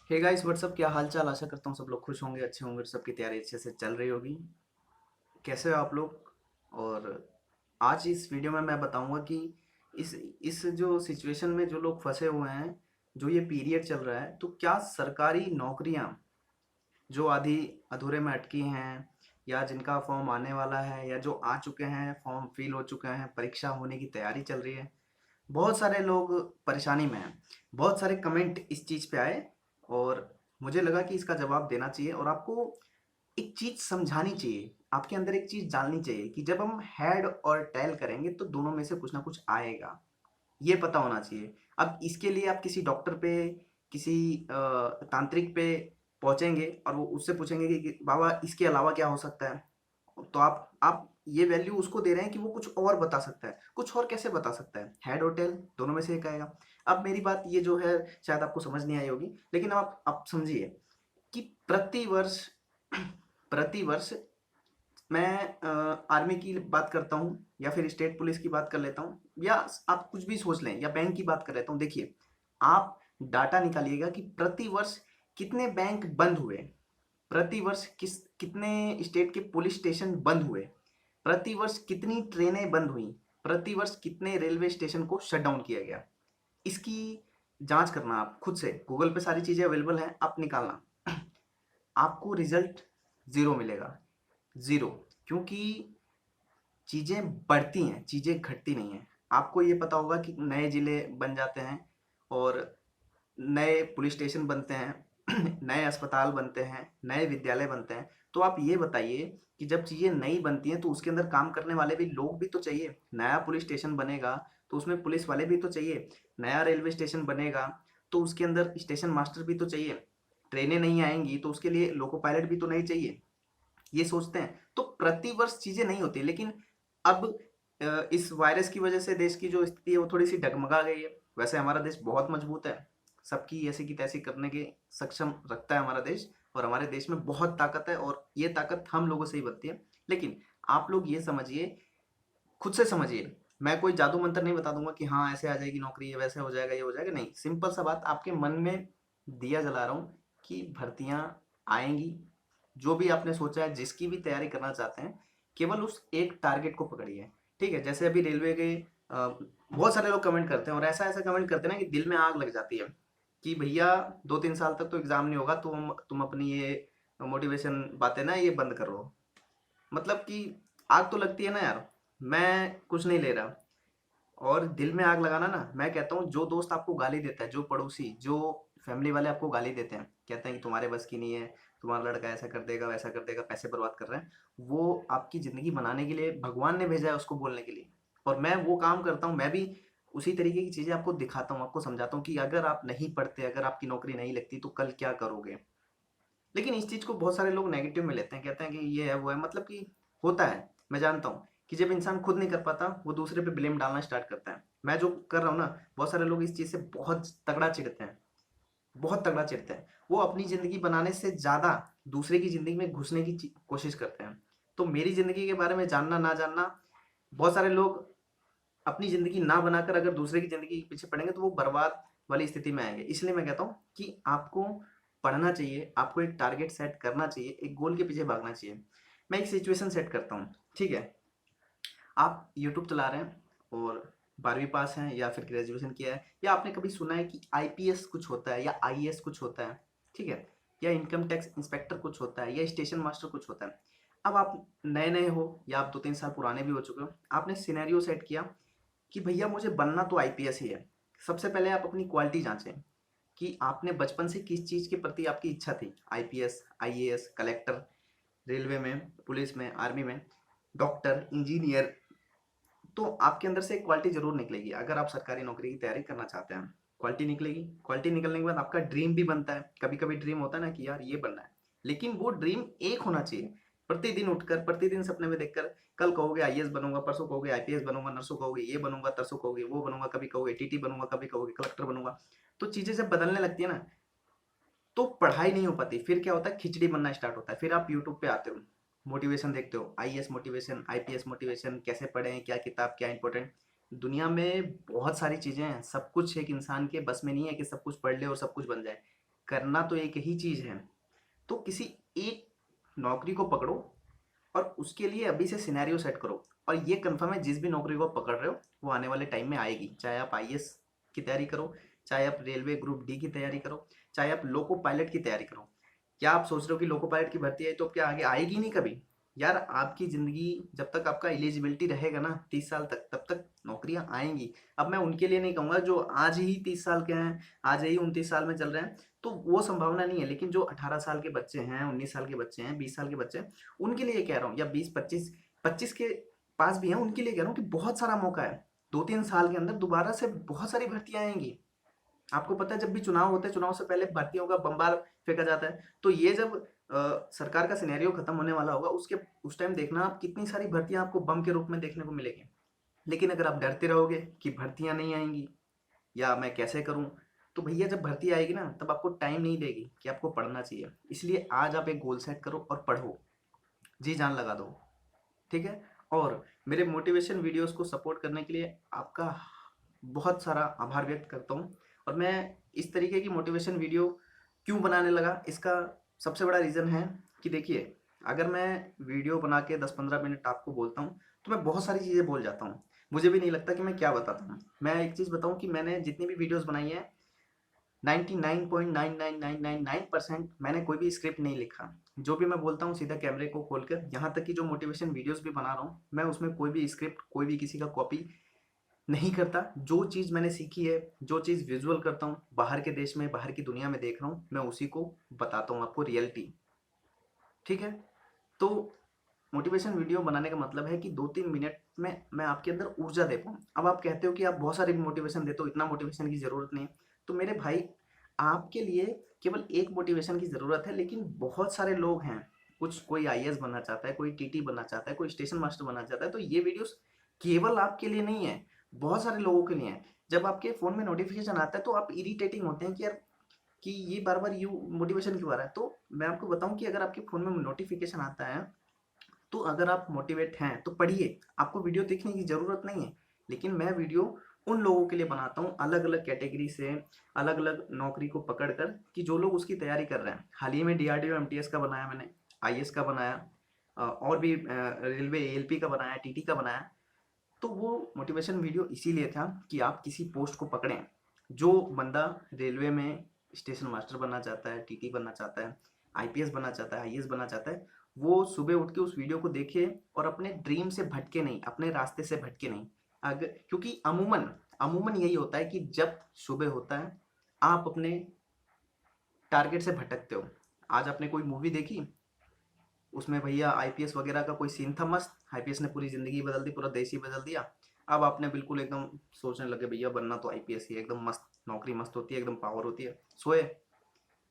Hey guys what's up, क्या हाल चाल। आशा करता हूँ सब लोग खुश होंगे, अच्छे होंगे, सबकी तैयारी अच्छे से चल रही होगी। कैसे हो आप लोग। और आज इस वीडियो में मैं बताऊंगा कि इस जो सिचुएशन में जो लोग फंसे हुए हैं, जो ये पीरियड चल रहा है, तो क्या सरकारी नौकरियां जो आधी अधूरे में अटकी हैं, या जिनका फॉर्म आने वाला है, या जो आ चुके हैं, फॉर्म फिल हो चुके हैं, परीक्षा होने की तैयारी चल रही है, बहुत सारे लोग परेशानी में हैं। बहुत सारे कमेंट इस चीज़ पे आए और मुझे लगा कि इसका जवाब देना चाहिए और आपको एक चीज़ समझानी चाहिए। आपके अंदर एक चीज़ डालनी चाहिए कि जब हम हेड और टेल करेंगे तो दोनों में से कुछ ना कुछ आएगा। ये पता होना चाहिए। अब इसके लिए आप किसी डॉक्टर पे, किसी तांत्रिक पे पहुँचेंगे और वो उससे पूछेंगे कि बाबा इसके अलावा क्या हो सकता है? तो आप ये वैल्यू उसको दे रहे हैं कि वो कुछ और बता सकता है। कुछ और कैसे बता सकता है? हेड और टेल दोनों में से एक आएगा। अब मेरी बात ये जो है शायद आपको समझ नहीं आई होगी, लेकिन आप समझिए कि प्रतिवर्ष प्रतिवर्ष मैं आर्मी की बात करता हूँ या फिर स्टेट पुलिस की बात कर लेता हूँ, या आप कुछ भी सोच लें, या बैंक की बात कर लेता हूँ। देखिए, आप डाटा निकालिएगा कि प्रतिवर्ष कितने बैंक बंद हुए, प्रतिवर्ष कितने स्टेट के पुलिस स्टेशन बंद हुए, प्रतिवर्ष कितनी ट्रेनें बंद हुई, प्रतिवर्ष कितने रेलवे स्टेशन को शट डाउन किया गया। इसकी जांच करना आप खुद से, गूगल पे सारी चीज़ें अवेलेबल हैं, आप निकालना। आपको रिजल्ट ज़ीरो मिलेगा, ज़ीरो। क्योंकि चीज़ें बढ़ती हैं, चीज़ें घटती नहीं हैं। आपको ये पता होगा कि नए ज़िले बन जाते हैं और नए पुलिस स्टेशन बनते हैं, नए अस्पताल बनते हैं, नए विद्यालय बनते हैं। तो आप ये बताइए कि जब चीज़ें नई बनती हैं तो उसके अंदर काम करने वाले भी लोग भी तो चाहिए। नया पुलिस स्टेशन बनेगा तो उसमें पुलिस वाले भी तो चाहिए। नया रेलवे स्टेशन बनेगा तो उसके अंदर स्टेशन मास्टर भी तो चाहिए। ट्रेनें नहीं आएंगी तो उसके लिए लोको पायलट भी तो नहीं चाहिए। ये सोचते हैं तो प्रतिवर्ष चीजें नहीं होती। लेकिन अब इस वायरस की वजह से देश की जो स्थिति है वो थोड़ी सी डगमगा गई है। वैसे हमारा देश बहुत मजबूत है, सबकी ऐसी की तैसी करने के सक्षम रखता है हमारा देश, और हमारे देश में बहुत ताकत है और ये ताकत हम लोगों से ही बनती है। लेकिन आप लोग ये समझिए, खुद से समझिए। मैं कोई जादू मंत्र नहीं बता दूंगा कि हाँ ऐसे आ जाएगी नौकरी, ये वैसे हो जाएगा, ये हो जाएगा, नहीं। सिंपल सा बात आपके मन में दिया जला रहा हूँ कि भर्तियां आएंगी। जो भी आपने सोचा है, जिसकी भी तैयारी करना चाहते हैं, केवल उस एक टारगेट को पकड़िए। ठीक है, जैसे अभी रेलवे के बहुत सारे लोग कमेंट करते हैं और ऐसा ऐसा कमेंट करते हैं ना कि दिल में आग लग जाती है कि भैया 2-3 साल तक तो एग्जाम नहीं होगा, तुम अपनी ये मोटिवेशन बातें ना ये बंद करो। मतलब कि आग तो लगती है ना यार। मैं कुछ नहीं ले रहा, और दिल में आग लगाना ना, मैं कहता हूँ जो दोस्त आपको गाली देता है, जो पड़ोसी, जो फैमिली वाले आपको गाली देते हैं, कहते हैं कि तुम्हारे बस की नहीं है, तुम्हारा लड़का ऐसा कर देगा, वैसा कर देगा, पैसे बर्बाद कर रहे हैं, वो आपकी ज़िंदगी बनाने के लिए भगवान ने भेजा है उसको बोलने के लिए। और मैं वो काम करता हूँ, मैं भी उसी तरीके की चीज़ें आपको दिखाता हूँ, आपको समझाता हूँ कि अगर आप नहीं पढ़ते, अगर आपकी नौकरी नहीं लगती तो कल क्या करोगे। लेकिन इस चीज़ को बहुत सारे लोग नेगेटिव में लेते हैं, कहते हैं कि ये है वो है, मतलब कि होता है, मैं जानता हूँ कि जब इंसान खुद नहीं कर पाता वो दूसरे पे ब्लेम डालना स्टार्ट करता है। मैं जो कर रहा हूँ ना, बहुत सारे लोग इस चीज़ से बहुत तगड़ा चिढ़ते हैं, बहुत तगड़ा चिढ़ते हैं। वो अपनी ज़िंदगी बनाने से ज़्यादा दूसरे की ज़िंदगी में घुसने की कोशिश करते हैं। तो मेरी ज़िंदगी के बारे में जानना ना जानना, बहुत सारे लोग अपनी ज़िंदगी ना बनाकर अगर दूसरे की ज़िंदगी के पीछे पड़ेंगे तो वो बर्बाद वाली स्थिति में आएंगे। इसलिए मैं कहता हूँ कि आपको पढ़ना चाहिए, आपको एक टारगेट सेट करना चाहिए, एक गोल के पीछे भागना चाहिए। मैं एक सिचुएशन सेट करता हूँ, ठीक है। आप यूट्यूब चला रहे हैं और 12वीं पास हैं या फिर ग्रेजुएशन किया है, या आपने कभी सुना है कि आईपीएस कुछ होता है या आईएएस कुछ होता है, ठीक है, या इनकम टैक्स इंस्पेक्टर कुछ होता है या स्टेशन मास्टर कुछ होता है। अब आप नए नए हो या आप 2-3 साल पुराने भी हो चुके हो, आपने सिनेरियो सेट किया कि भैया मुझे बनना तो आईपीएस ही है। सबसे पहले आप अपनी क्वालिटी जांचें कि आपने बचपन से किस चीज़ के प्रति आपकी इच्छा थी। आईपीएस, आईएएस, कलेक्टर, रेलवे में, पुलिस में, आर्मी में, डॉक्टर, इंजीनियर। तो आपके अंदर से एक क्वालिटी जरूर निकलेगी अगर आप सरकारी नौकरी की तैयारी करना चाहते हैं। क्वालिटी निकलेगी, क्वालिटी निकलने के बाद आपका ड्रीम भी बनता है। कभी कभी ड्रीम होता है ना कि यार ये बनना है, लेकिन वो ड्रीम एक होना चाहिए। प्रतिदिन उठकर, प्रतिदिन सपने में देखकर, कल कहोगे आईएएस बनूंगा, परसों कहोगे आईपीएस बनूंगा, नरसों कहोगे ये बनूंगा, तरसों कहोगे वो बनूंगा, कभी कहोगे टीटी बनूंगा, कभी कहोगे कलेक्टर बनूंगा। तो चीजें जब बदलने लगती है ना, तो पढ़ाई नहीं हो पाती। फिर क्या होता है, खिचड़ी बनना स्टार्ट होता है। फिर आप यूट्यूब पे आते हो, मोटिवेशन देखते हो, आईएएस मोटिवेशन, आईपीएस मोटिवेशन, कैसे पढ़ें, क्या किताब, क्या इंपॉर्टेंट। दुनिया में बहुत सारी चीजें हैं, सब कुछ एक इंसान के बस में नहीं है कि सब कुछ पढ़ ले और सब कुछ बन जाए। करना तो एक ही चीज़ है। तो किसी एक नौकरी को पकड़ो और उसके लिए अभी से सिनेरियो सेट करो, और ये कंफर्म है जिस भी नौकरी को आप पकड़ रहे हो वो आने वाले टाइम में आएगी। चाहे आप आईएएस की तैयारी करो, चाहे आप रेलवे ग्रुप डी की तैयारी करो, चाहे आप लोको पायलट की तैयारी करो। क्या आप सोच रहे हो कि लोको पायलट की भर्ती आई तो अब क्या आगे आएगी नहीं कभी? यार आपकी ज़िंदगी जब तक आपका एलिजिबिलिटी रहेगा ना 30 साल तक, तब तक नौकरियां आएंगी। अब मैं उनके लिए नहीं कहूँगा जो आज ही 30 साल के हैं, आज ही 29 साल में चल रहे हैं, तो वो संभावना नहीं है। लेकिन जो 18 साल के बच्चे हैं, 19 साल के बच्चे हैं, 20 साल के बच्चे हैं, उनके लिए कह रहा हूँ, या 20 25 25 के पास भी हैं, उनके लिए कह रहा हूँ कि बहुत सारा मौका है। 2 3 साल के अंदर दोबारा से बहुत सारी भर्तियां आएंगी। आपको पता है जब भी चुनाव होते हैं, चुनाव से पहले भर्तियों का बम्बार फेंका जाता है। तो ये जब सरकार का सिनेरियो खत्म होने वाला होगा, उसके उस टाइम देखना आप कितनी सारी भर्तियां आपको बम के रूप में देखने को मिलेगी। लेकिन अगर आप डरते रहोगे कि भर्तियां नहीं आएंगी या मैं कैसे करूं, तो भैया जब भर्ती आएगी ना तब आपको टाइम नहीं देगी कि आपको पढ़ना चाहिए। इसलिए आज आप एक गोल सेट करो और पढ़ो, जी जान लगा दो, ठीक है। और मेरे मोटिवेशन वीडियोस को सपोर्ट करने के लिए आपका बहुत सारा आभार व्यक्त करता हूँ। और मैं इस तरीके की मोटिवेशन वीडियो क्यों बनाने लगा, इसका सबसे बड़ा रीज़न है कि देखिए, अगर मैं वीडियो बना के 10 15 मिनट आपको बोलता हूँ तो मैं बहुत सारी चीज़ें बोल जाता हूँ, मुझे भी नहीं लगता कि मैं क्या बताता हूँ। मैं एक चीज़ बताऊँ कि मैंने जितनी भी वीडियोस बनाई है 99.99999% मैंने कोई भी स्क्रिप्ट नहीं लिखा। जो भी मैं बोलता हूँ सीधा कैमरे को खोलकर, यहाँ तक कि जो मोटिवेशन वीडियोस भी बना रहा हूँ मैं उसमें कोई भी स्क्रिप्ट, कोई भी किसी का कॉपी नहीं करता। जो चीज़ मैंने सीखी है, जो चीज़ विजुअल करता हूँ, बाहर के देश में, बाहर की दुनिया में देख रहा हूँ, मैं उसी को बताता हूँ आपको, रियलिटी, ठीक है। तो मोटिवेशन वीडियो बनाने का मतलब है कि 2 3 मिनट में मैं आपके अंदर ऊर्जा दे पाऊँ। अब आप कहते हो कि आप बहुत सारी मोटिवेशन देते हो, इतना मोटिवेशन की ज़रूरत नहीं है। तो मेरे भाई, आपके लिए केवल एक मोटिवेशन की ज़रूरत है, लेकिन बहुत सारे लोग हैं। कुछ कोई आईएएस बनना चाहता है, कोई टीटी बनना चाहता है, कोई स्टेशन मास्टर बनना चाहता है। तो ये वीडियोस केवल आपके लिए नहीं है, बहुत सारे लोगों के लिए है। जब आपके फ़ोन में नोटिफिकेशन आता है तो आप इरिटेटिंग होते हैं कि यार, कि ये बार बार यू मोटिवेशन क्यों आ रहा है। तो मैं आपको बताऊं कि अगर आपके फ़ोन में नोटिफिकेशन आता है तो अगर आप मोटिवेट हैं तो पढ़िए, आपको वीडियो देखने की ज़रूरत नहीं है। लेकिन मैं वीडियो उन लोगों के लिए बनाता हूँ, अलग अलग कैटेगरी से, अलग अलग नौकरी को पकड़ कर, कि जो लोग उसकी तैयारी कर रहे हैं। हाल ही में डीआरडीओ एमटीएस का बनाया मैंने, आईएएस का बनाया, और भी रेलवे एएलपी का बनाया, टीटी का बनाया। तो वो मोटिवेशन वीडियो इसीलिए था कि आप किसी पोस्ट को पकड़ें। जो बंदा रेलवे में स्टेशन मास्टर बनना चाहता है, टीटी बनना चाहता है, आईपीएस बनना चाहता है, आईएएस बनना चाहता है, वो सुबह उठ के उस वीडियो को देखे और अपने ड्रीम से भटके नहीं, अपने रास्ते से भटके नहीं। अगर, क्योंकि अमूमन अमूमन यही होता है कि जब सुबह होता है आप अपने टारगेट से भटकते हो। आज आपने कोई मूवी देखी, उसमें भैया आईपीएस वगैरह का कोई सीन था मस्त, आईपीएस ने पूरी ज़िंदगी बदल दी, पूरा देश ही बदल दिया। अब आपने बिल्कुल एकदम सोचने लगे भैया बनना तो आईपीएस ही है, एकदम मस्त नौकरी, मस्त होती है, एकदम पावर होती है। सोए,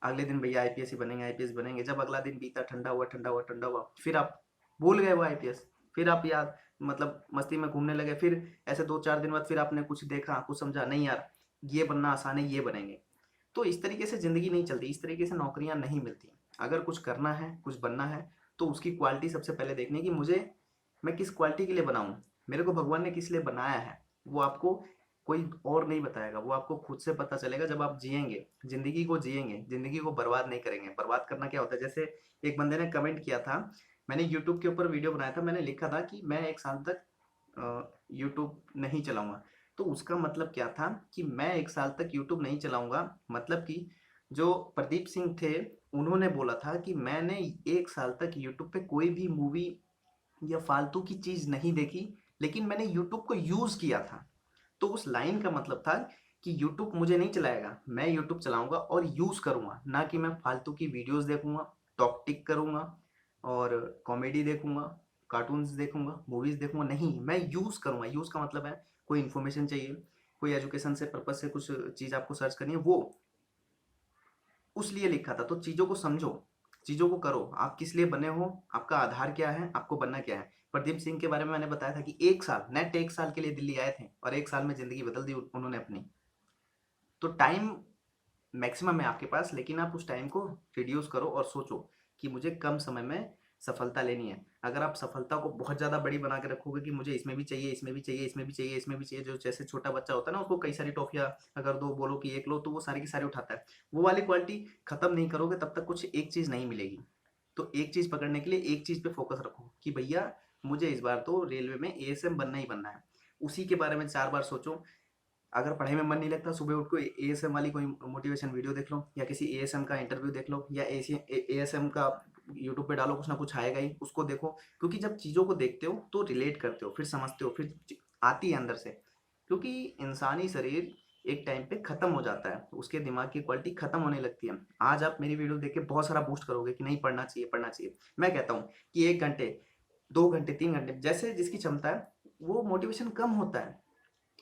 अगले दिन भैया आईपीएस ही बनेंगे, आईपीएस बनेंगे। जब अगला दिन बीता, ठंडा हुआ, ठंडा हुआ, ठंडा हुआ, फिर आप भूल गए वो आईपीएस। फिर आप याद, मतलब मस्ती में घूमने लगे। फिर ऐसे 2 4 दिन बाद फिर आपने कुछ देखा, कुछ समझा, नहीं यार ये बनना आसान है, ये बनेंगे। तो इस तरीके से ज़िंदगी नहीं चलती, इस तरीके से नौकरियां नहीं मिलती। अगर कुछ करना है, कुछ बनना है, तो उसकी क्वालिटी सबसे पहले देखनी है कि मुझे, मैं किस क्वालिटी के लिए बनाऊं, मेरे को भगवान ने किस लिए बनाया है। वो आपको कोई और नहीं बताएगा, वो आपको खुद से पता चलेगा जब आप जिएंगे, ज़िंदगी को जिएंगे, ज़िंदगी को बर्बाद नहीं करेंगे। बर्बाद करना क्या होता है, जैसे एक बंदे ने कमेंट किया था, मैंने यूट्यूब के ऊपर वीडियो बनाया था, मैंने लिखा था कि मैं 1 साल तक यूट्यूब नहीं चलाऊंगा। तो उसका मतलब क्या था कि मैं 1 साल तक यूट्यूब नहीं चलाऊंगा, मतलब कि जो प्रदीप सिंह थे उन्होंने बोला था कि मैंने 1 साल तक यूट्यूब पे कोई भी मूवी या फालतू की चीज़ नहीं देखी, लेकिन मैंने यूट्यूब को यूज़ किया था। तो उस लाइन का मतलब था कि यूट्यूब मुझे नहीं चलाएगा, मैं यूट्यूब चलाऊंगा और यूज़ करूंगा, ना कि मैं फालतू की वीडियोस देखूंगा, टॉक टिक करूंगा और कॉमेडी देखूंगा, कार्टून्स देखूंगा, मूवीज़ देखूंगा। नहीं, मैं यूज़ करूंगा। यूज़ का मतलब है कोई इन्फॉर्मेशन चाहिए, कोई एजुकेशन से पर्पज से कुछ चीज़ आपको सर्च करनी है, वो उस लिए लिखा था। तो चीज़ों को समझो, चीज़ों को करो, आप किस लिए बने हो, आपका आधार क्या है, आपको बनना क्या है। प्रदीप सिंह के बारे में मैंने बताया था कि 1 साल, नेट 1 साल के लिए दिल्ली आए थे और 1 साल में ज़िंदगी बदल दी उन्होंने अपनी। तो टाइम मैक्सिमम है आपके पास, लेकिन आप उस टाइम को रिड्यूस करो और सोचो कि मुझे कम समय में सफलता लेनी है। अगर आप सफलता को बहुत ज़्यादा बड़ी बना के रखोगे कि मुझे इसमें भी चाहिए, इसमें भी चाहिए, इसमें भी चाहिए, इसमें भी चाहिए, जो जैसे छोटा बच्चा होता है ना, उसको कई सारी टॉफियाँ अगर दो, बोलो कि एक लो, तो वो सारी की सारी उठाता है। वो वाली क्वालिटी खत्म नहीं करोगे तब तक कुछ एक चीज़ नहीं मिलेगी। तो एक चीज़ पकड़ने के लिए एक चीज़ पे फोकस रखो कि भैया मुझे इस बार तो रेलवे में एएसएम बनना ही बनना है। उसी के बारे में 4 बार सोचो। अगर पढ़ाई में मन नहीं लगता, सुबह उठ को एएसएम वाली कोई मोटिवेशन वीडियो देख लो, या किसी एएसएम का इंटरव्यू देख लो, या एएसएम का यूट्यूब पे डालो, कुछ ना कुछ आएगा ही, उसको देखो। क्योंकि जब चीज़ों को देखते हो तो रिलेट करते हो, फिर समझते हो, फिर आती है अंदर से। क्योंकि इंसानी शरीर एक टाइम पे खत्म हो जाता है, तो उसके दिमाग की क्वालिटी खत्म होने लगती है। आज आप मेरी वीडियो देख के बहुत सारा बूस्ट करोगे कि नहीं, पढ़ना चाहिए, पढ़ना चाहिए। मैं कहता हूँ कि 1 घंटे, 2 घंटे, 3 घंटे, जैसे जिसकी क्षमता है, वो मोटिवेशन कम होता है।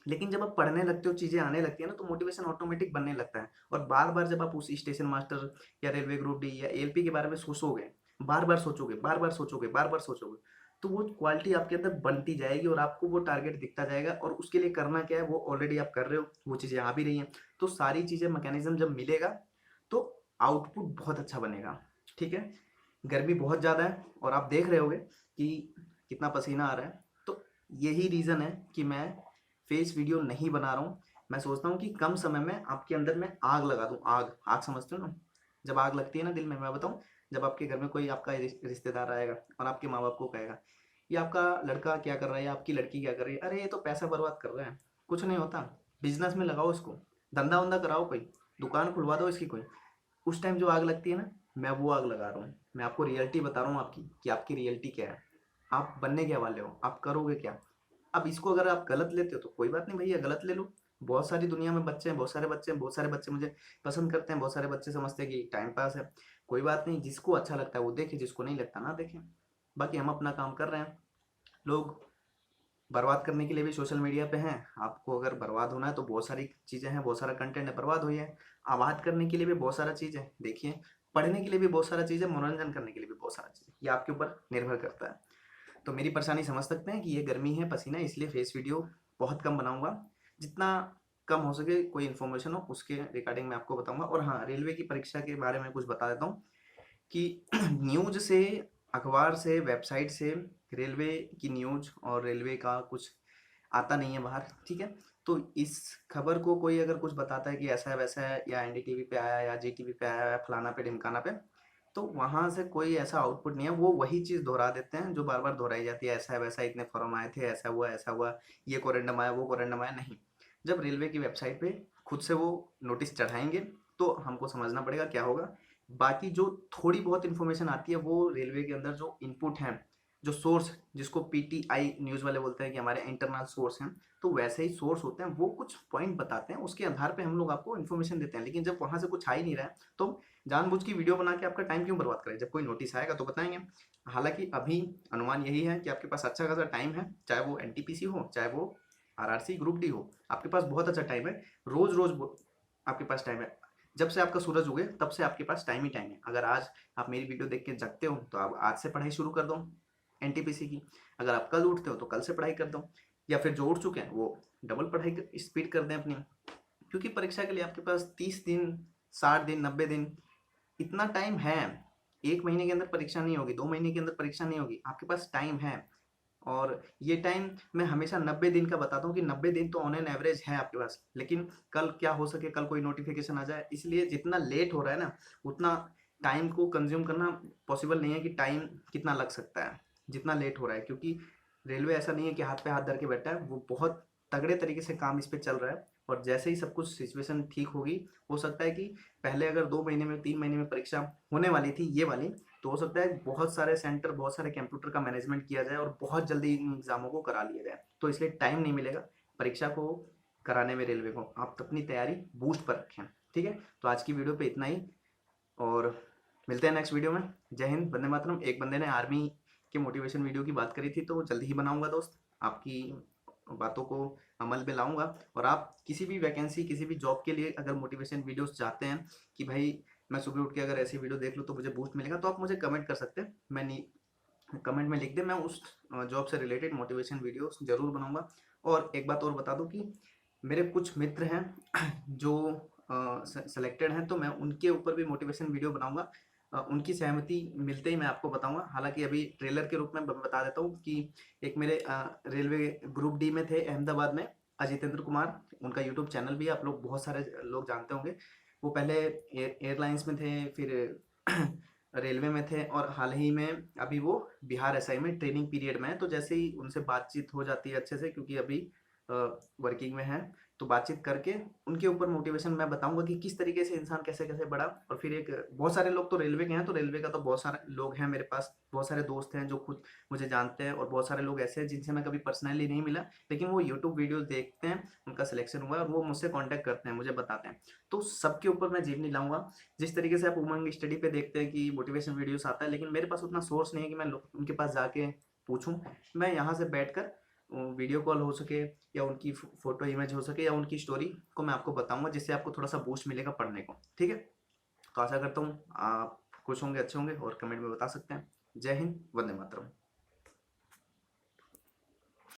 लेकिन जब आप पढ़ने लगते हो, चीज़ें आने लगती है ना, तो मोटिवेशन ऑटोमेटिक बनने लगता है। और बार बार जब आप उस स्टेशन मास्टर या रेलवे ग्रुप डी या एलपी के बारे में सोचोगे, बार बार सोचोगे, बार बार सोचोगे, बार बार सोचोगे, तो वो क्वालिटी आपके अंदर बनती जाएगी और आपको वो टारगेट दिखता जाएगा। और उसके लिए करना क्या है, वो ऑलरेडी आप कर रहे हो, वो चीज़ें आ भी रही हैं। तो सारी चीज़ें, मैकेनिज्म जब मिलेगा तो आउटपुट बहुत अच्छा बनेगा। ठीक है। गर्मी बहुत ज़्यादा है और आप देख रहे होगे कि कितना पसीना आ रहा है। तो यही रीज़न है कि मैं फेस वीडियो नहीं बना रहा हूँ। मैं सोचता हूँ कि कम समय में आपके अंदर मैं आग लगा दूँ। आग, आग समझते हो ना? जब आग लगती है ना दिल में, मैं बताऊँ, जब आपके घर में कोई आपका रिश्तेदार आएगा और आपके माँ बाप को कहेगा, ये आपका लड़का क्या कर रहा है या आपकी लड़की क्या कर रही है, अरे ये तो पैसा बर्बाद कर रहा है, कुछ नहीं होता, बिजनेस में लगाओ इसको, धंधा वंदा कराओ, कोई दुकान खुलवा दो इसकी कोई। उस टाइम जो आग लगती है ना, मैं वो आग लगा रहा हूँ। मैं आपको रियलिटी बता रहा हूँ आपकी, कि आपकी रियलिटी क्या है, आप बनने क्या वाले हो, आप करोगे क्या। अब इसको अगर आप गलत लेते हो तो कोई बात नहीं भैया, गलत ले लो। बहुत सारी दुनिया में बच्चे हैं, बहुत सारे बच्चे हैं, बहुत सारे बच्चे मुझे पसंद करते हैं, बहुत सारे बच्चे समझते हैं कि टाइम पास है। कोई बात नहीं, जिसको अच्छा लगता है वो देखे, जिसको नहीं लगता ना देखे। बाकी हम अपना काम कर रहे हैं। लोग बर्बाद करने के लिए भी सोशल मीडिया पे हैं। आपको अगर बर्बाद होना है तो बहुत सारी चीज़ें हैं, बहुत सारा कंटेंट है, बर्बाद हुई है। आबाद करने के लिए भी बहुत सारा चीज़ है, देखिए। पढ़ने के लिए भी बहुत सारा चीज़ है, मनोरंजन करने के लिए भी बहुत सारा चीज़ है। ये आपके ऊपर निर्भर करता है। तो मेरी परेशानी समझ सकते हैं कि ये गर्मी है, पसीना है, इसलिए फेस वीडियो बहुत कम बनाऊंगा। जितना कम हो सके, कोई इन्फॉर्मेशन हो उसके रिगार्डिंग मैं आपको बताऊंगा। और हाँ, रेलवे की परीक्षा के बारे में कुछ बता देता हूँ कि न्यूज़ से, अखबार से, वेबसाइट से, रेलवे की न्यूज़ और रेलवे का कुछ आता नहीं है बाहर। ठीक है। तो इस खबर को कोई अगर कुछ बताता है कि ऐसा है वैसा है, या एनडीटीवी पे आया, या जीटीवी पे आया, या फलाना पे ढिमकाना पे, तो वहाँ से कोई ऐसा आउटपुट नहीं है। वो वही चीज़ दोहरा देते हैं जो बार बार दोहराई जाती है, ऐसा है वैसा, इतने फॉर्म आए थे, ऐसा हुआ, ऐसा हुआ, ये कोरेंडम आया, वो कोरेंडम आया। नहीं, जब रेलवे की वेबसाइट पे खुद से वो नोटिस चढ़ाएंगे तो हमको समझना पड़ेगा क्या होगा। बाकी जो थोड़ी बहुत इन्फॉर्मेशन आती है, वो रेलवे के अंदर जो इनपुट हैं, जो सोर्स, जिसको पीटीआई न्यूज़ वाले बोलते हैं कि हमारे इंटरनल सोर्स हैं, तो वैसे ही सोर्स होते हैं, वो कुछ पॉइंट बताते हैं, उसके आधार पे हम लोग आपको इन्फॉर्मेशन देते हैं। लेकिन जब वहाँ से कुछ आ ही नहीं रहा है, तो जानबूझ की वीडियो बना के आपका टाइम क्यों बर्बाद करें। जब कोई नोटिस आएगा तो बताएंगे। हालांकि अभी अनुमान यही है कि आपके पास अच्छा खासा टाइम है, चाहे वो एनटीपीसी हो, चाहे वो आरआरसी ग्रुप डी हो, आपके पास बहुत अच्छा टाइम है। रोज रोज आपके पास टाइम है। जब से आपका सूरज उगे तब से आपके पास टाइम ही टाइम है। अगर आज आप मेरी वीडियो देख के जगते हो तो आप आज से पढ़ाई शुरू कर दो एनटीपीसी की। अगर आप कल उठते हो तो कल से पढ़ाई कर दो, या फिर जो उठ चुके हैं वो डबल पढ़ाई स्पीड कर दें अपनी। क्योंकि परीक्षा के लिए आपके पास 30 दिन, 60 दिन, 90 दिन, इतना टाइम है। 1 महीने के अंदर परीक्षा नहीं होगी, 2 महीने के अंदर परीक्षा नहीं होगी, आपके पास टाइम है। और ये टाइम मैं हमेशा 90 दिन का बताता हूँ कि 90 दिन तो ऑन एन एवरेज है आपके पास। लेकिन कल क्या हो सके, कल कोई नोटिफिकेशन आ जाए, इसलिए जितना लेट हो रहा है ना, उतना टाइम को कंज्यूम करना पॉसिबल नहीं है कि टाइम कितना लग सकता है जितना लेट हो रहा है। क्योंकि रेलवे ऐसा नहीं है कि हाथ पे हाथ धर के बैठा है, वो बहुत तगड़े तरीके से काम इस पे चल रहा है। और जैसे ही सब कुछ सिचुएशन ठीक होगी, हो सकता है कि पहले अगर 2 महीने में, 3 महीने में परीक्षा होने वाली थी ये वाली, तो हो सकता है बहुत सारे सेंटर, बहुत सारे कंप्यूटर का मैनेजमेंट किया जाए और बहुत जल्दी इन एग्जामों को करा लिया जाए। तो इसलिए टाइम नहीं मिलेगा परीक्षा को कराने में रेलवे को। आप अपनी तैयारी बूस्ट पर रखें। ठीक है। तो आज की वीडियो पे इतना ही, और मिलते हैं नेक्स्ट वीडियो में। जय हिंद, वंदे मातरम। एक बंदे ने आर्मी के मोटिवेशन वीडियो की बात करी थी, तो जल्दी ही बनाऊंगा दोस्त, आपकी बातों को अमल में लाऊंगा। और आप किसी भी वैकेंसी, किसी भी जॉब के लिए अगर मोटिवेशन वीडियोस चाहते हैं कि भाई मैं सुबह उठ के अगर ऐसी वीडियो देख लूँ तो मुझे बूस्ट मिलेगा, तो आप मुझे कमेंट कर सकते हैं। मैं कमेंट में लिख दे, मैं उस जॉब से रिलेटेड मोटिवेशन वीडियोस जरूर बनाऊंगा। और एक बात और बता दूं कि मेरे कुछ मित्र हैं जो सेलेक्टेड हैं, तो मैं उनके ऊपर भी मोटिवेशन वीडियो बनाऊंगा। उनकी सहमति मिलते ही मैं आपको बताऊँगा। हालाँकि अभी ट्रेलर के रूप में ब बता देता हूँ कि एक मेरे रेलवे ग्रुप डी में थे अहमदाबाद में, अजितेंद्र कुमार, उनका यूट्यूब चैनल भी है, आप लोग बहुत सारे लोग जानते होंगे। वो पहले एयरलाइंस में थे, फिर रेलवे में थे और हाल ही में अभी वो बिहार एसआई में ट्रेनिंग पीरियड में है। तो जैसे ही उनसे बातचीत हो जाती है अच्छे से, क्योंकि अभी वर्किंग में है, तो बातचीत करके उनके ऊपर मोटिवेशन मैं बताऊंगा कि किस तरीके से इंसान कैसे कैसे बढ़ा। और फिर एक बहुत सारे लोग तो रेलवे के हैं, तो रेलवे का तो बहुत सारे लोग हैं मेरे पास, बहुत सारे दोस्त हैं जो खुद मुझे जानते हैं, और बहुत सारे लोग ऐसे हैं जिनसे मैं कभी पर्सनली नहीं मिला, लेकिन वो यूट्यूब वीडियोस देखते हैं, उनका सिलेक्शन हुआ है और वो मुझसे कांटेक्ट करते हैं, मुझे बताते हैं। तो सबके ऊपर मैं जीव नहीं लाऊंगा। जिस तरीके से आप उमंग स्टडी पे देखते हैं कि मोटिवेशन वीडियोस आता है, लेकिन मेरे पास उतना सोर्स नहीं है कि मैं उनके पास जाके पूछूं। मैं यहाँ से बैठकर वीडियो कॉल हो सके, या उनकी फोटो इमेज हो सके, या उनकी स्टोरी को मैं आपको बताऊंगा, जिससे आपको थोड़ा सा बूस्ट मिलेगा पढ़ने को। ठीक है, तो आशा करता हूँ आप खुश होंगे, अच्छे होंगे, और कमेंट में बता सकते हैं। जय हिंद, वंदे मातरम।